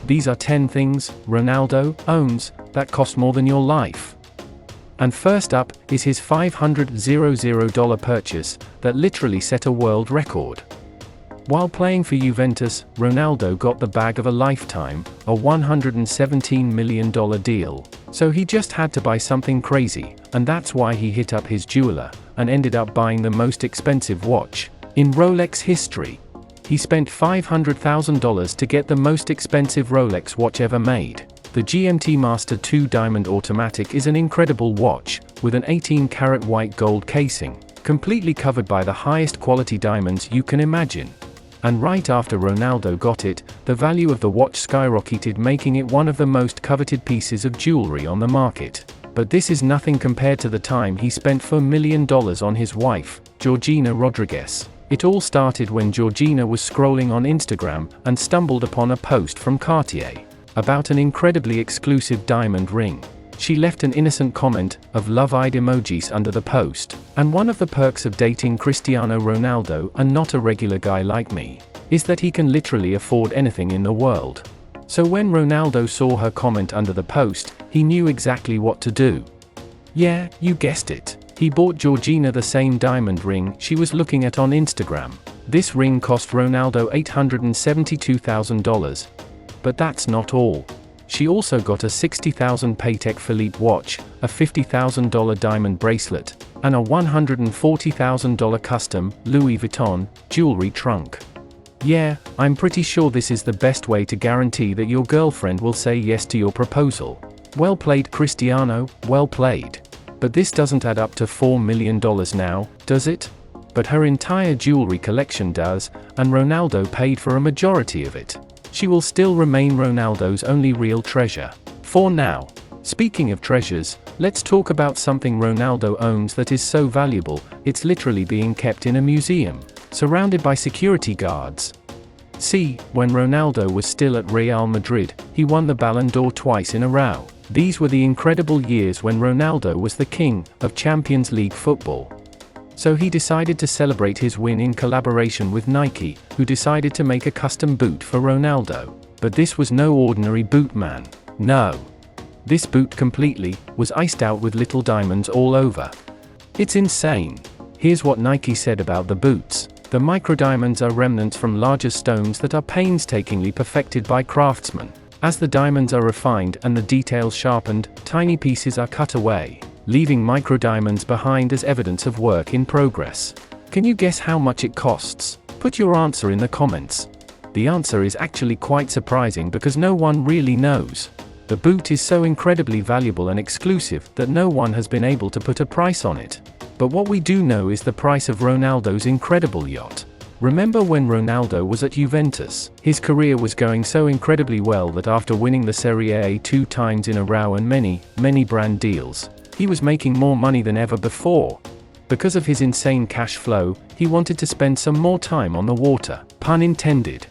These are 10 things Ronaldo owns that cost more than your life. And first up is his $500,000 purchase that literally set a world record. While playing for Juventus, Ronaldo got the bag of a lifetime, a $117 million deal. So he just had to buy something crazy, and that's why he hit up his jeweler, and ended up buying the most expensive watch in Rolex history. He spent $500,000 to get the most expensive Rolex watch ever made. The GMT Master 2 Diamond Automatic is an incredible watch, with an 18-karat white gold casing, completely covered by the highest quality diamonds you can imagine. And right after Ronaldo got it, the value of the watch skyrocketed, making it one of the most coveted pieces of jewelry on the market. But this is nothing compared to the time he spent $4 million on his wife, Georgina Rodriguez. It all started when Georgina was scrolling on Instagram and stumbled upon a post from Cartier about an incredibly exclusive diamond ring. She left an innocent comment of love-eyed emojis under the post. And one of the perks of dating Cristiano Ronaldo, and not a regular guy like me, is that he can literally afford anything in the world. So when Ronaldo saw her comment under the post, he knew exactly what to do. Yeah, you guessed it. He bought Georgina the same diamond ring she was looking at on Instagram. This ring cost Ronaldo $872,000. But that's not all. She also got a $60,000 Patek Philippe watch, a $50,000 diamond bracelet, and a $140,000 custom, Louis Vuitton, jewelry trunk. Yeah, I'm pretty sure this is the best way to guarantee that your girlfriend will say yes to your proposal. Well played, Cristiano, well played. But this doesn't add up to $4 million now, does it? But her entire jewelry collection does, and Ronaldo paid for a majority of it. She will still remain Ronaldo's only real treasure. For now. Speaking of treasures, let's talk about something Ronaldo owns that is so valuable, it's literally being kept in a museum, surrounded by security guards. See, when Ronaldo was still at Real Madrid, he won the Ballon d'Or twice in a row. These were the incredible years when Ronaldo was the king of Champions League football. So he decided to celebrate his win in collaboration with Nike, who decided to make a custom boot for Ronaldo. But this was no ordinary boot, man. No. This boot completely was iced out with little diamonds all over. It's insane. Here's what Nike said about the boots. The microdiamonds are remnants from larger stones that are painstakingly perfected by craftsmen. As the diamonds are refined and the details sharpened, tiny pieces are cut away, leaving microdiamonds behind as evidence of work in progress. Can you guess how much it costs? Put your answer in the comments. The answer is actually quite surprising because no one really knows. The boot is so incredibly valuable and exclusive that no one has been able to put a price on it. But what we do know is the price of Ronaldo's incredible yacht. Remember when Ronaldo was at Juventus? His career was going so incredibly well that after winning the Serie A 2 times in a row and many brand deals, he was making more money than ever before. Because of his insane cash flow, he wanted to spend some more time on the water, pun intended.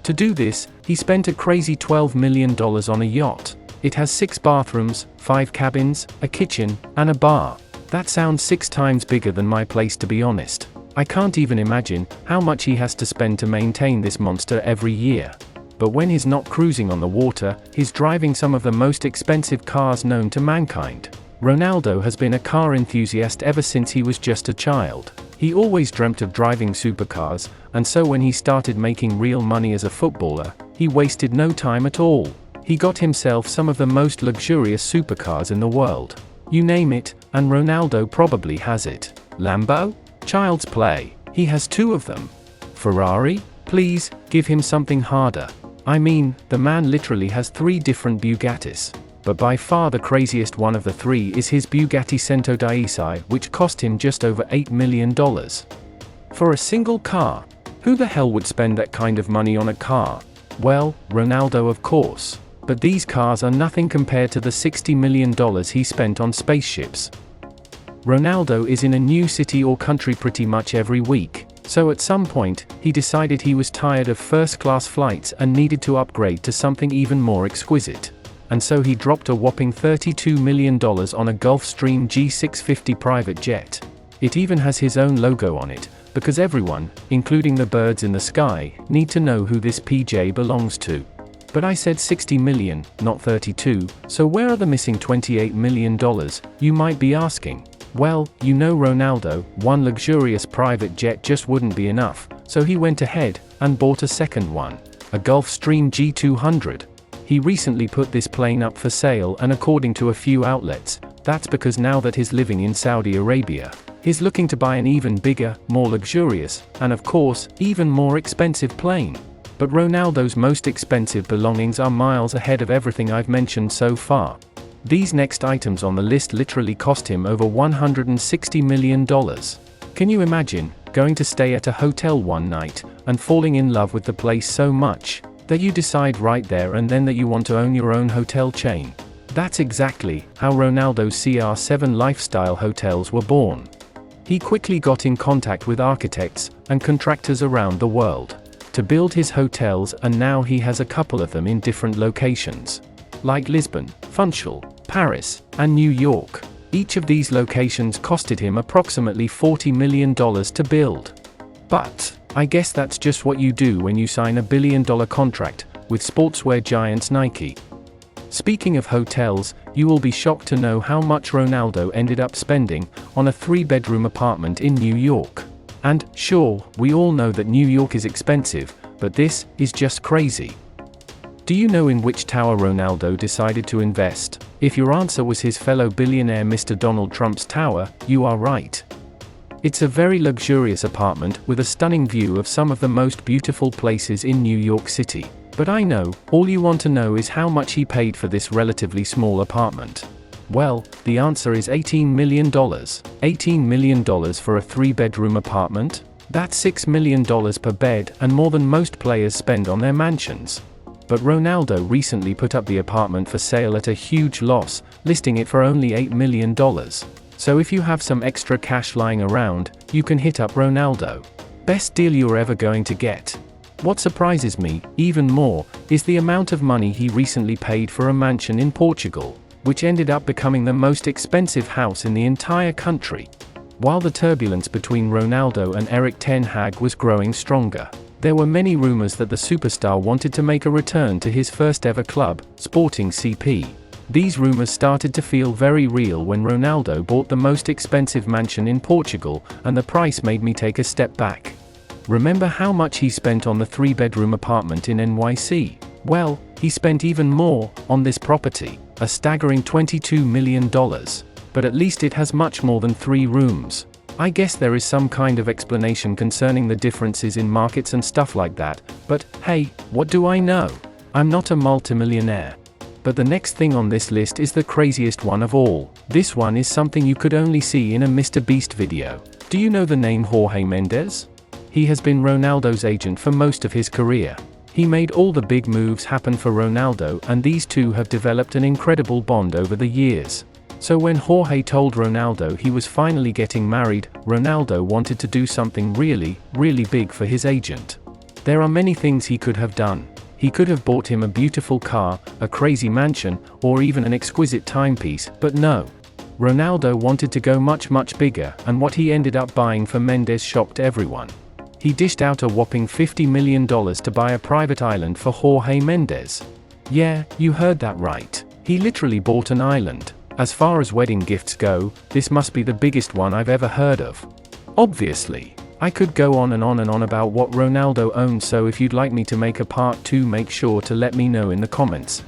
To do this, he spent a crazy $12 million on a yacht. It has 6 bathrooms, 5 cabins, a kitchen, and a bar. That sounds 6 times bigger than my place, to be honest. I can't even imagine how much he has to spend to maintain this monster every year. But when he's not cruising on the water, he's driving some of the most expensive cars known to mankind. Ronaldo has been a car enthusiast ever since he was just a child. He always dreamt of driving supercars, and so when he started making real money as a footballer, he wasted no time at all. He got himself some of the most luxurious supercars in the world. You name it, and Ronaldo probably has it. Lambo? Child's play. He has 2 of them. Ferrari? Please, give him something harder. I mean, the man literally has 3 different Bugattis. But by far the craziest one of the 3 is his Bugatti Cento Daisy, which cost him just over $8 million. For a single car. Who the hell would spend that kind of money on a car? Well, Ronaldo, of course. But these cars are nothing compared to the $60 million he spent on spaceships. Ronaldo is in a new city or country pretty much every week. So at some point, he decided he was tired of first-class flights and needed to upgrade to something even more exquisite. And so he dropped a whopping $32 million on a Gulfstream G650 private jet. It even has his own logo on it, because everyone, including the birds in the sky, need to know who this PJ belongs to. But I said 60 million, not 32, so where are the missing $28 million, you might be asking? Well, you know Ronaldo, one luxurious private jet just wouldn't be enough, so he went ahead and bought a second one, a Gulfstream G200. He recently put this plane up for sale, and according to a few outlets, that's because now that he's living in Saudi Arabia, he's looking to buy an even bigger, more luxurious, and of course, even more expensive plane. But Ronaldo's most expensive belongings are miles ahead of everything I've mentioned so far. These next items on the list literally cost him over $160 million. Can you imagine going to stay at a hotel one night and falling in love with the place so much that you decide right there and then that you want to own your own hotel chain? That's exactly how Ronaldo's CR7 lifestyle hotels were born. He quickly got in contact with architects and contractors around the world to build his hotels, and now he has a couple of them in different locations, like Lisbon, Funchal, Paris, and New York. Each of these locations costed him approximately $40 million to build. But I guess that's just what you do when you sign a billion-dollar contract with sportswear giants Nike. Speaking of hotels, you will be shocked to know how much Ronaldo ended up spending on a 3-bedroom apartment in New York. And, sure, we all know that New York is expensive, but this is just crazy. Do you know in which tower Ronaldo decided to invest? If your answer was his fellow billionaire Mr. Donald Trump's tower, you are right. It's a very luxurious apartment with a stunning view of some of the most beautiful places in New York City. But I know, all you want to know is how much he paid for this relatively small apartment. Well, the answer is $18 million. $18 million for a 3-bedroom apartment? That's $6 million per bed, and more than most players spend on their mansions. But Ronaldo recently put up the apartment for sale at a huge loss, listing it for only $8 million. So if you have some extra cash lying around, you can hit up Ronaldo. Best deal you're ever going to get. What surprises me, even more, is the amount of money he recently paid for a mansion in Portugal, which ended up becoming the most expensive house in the entire country. While the turbulence between Ronaldo and Erik ten Hag was growing stronger, there were many rumors that the superstar wanted to make a return to his first ever club, Sporting CP. These rumors started to feel very real when Ronaldo bought the most expensive mansion in Portugal, and the price made me take a step back. Remember how much he spent on the 3-bedroom apartment in NYC? Well, he spent even more on this property, a staggering $22 million. But at least it has much more than 3 rooms. I guess there is some kind of explanation concerning the differences in markets and stuff like that, but hey, what do I know? I'm not a multimillionaire. But the next thing on this list is the craziest one of all. This one is something you could only see in a Mr. Beast video. Do you know the name Jorge Mendes? He has been Ronaldo's agent for most of his career. He made all the big moves happen for Ronaldo, and these two have developed an incredible bond over the years. So when Jorge told Ronaldo he was finally getting married, Ronaldo wanted to do something really, really big for his agent. There are many things he could have done. He could have bought him a beautiful car, a crazy mansion, or even an exquisite timepiece, but no. Ronaldo wanted to go much bigger, and what he ended up buying for Mendes shocked everyone. He dished out a whopping $50 million to buy a private island for Jorge Mendes. Yeah, you heard that right. He literally bought an island. As far as wedding gifts go, this must be the biggest one I've ever heard of. Obviously, I could go on and on about what Ronaldo owns, so if you'd like me to make a part 2, make sure to let me know in the comments.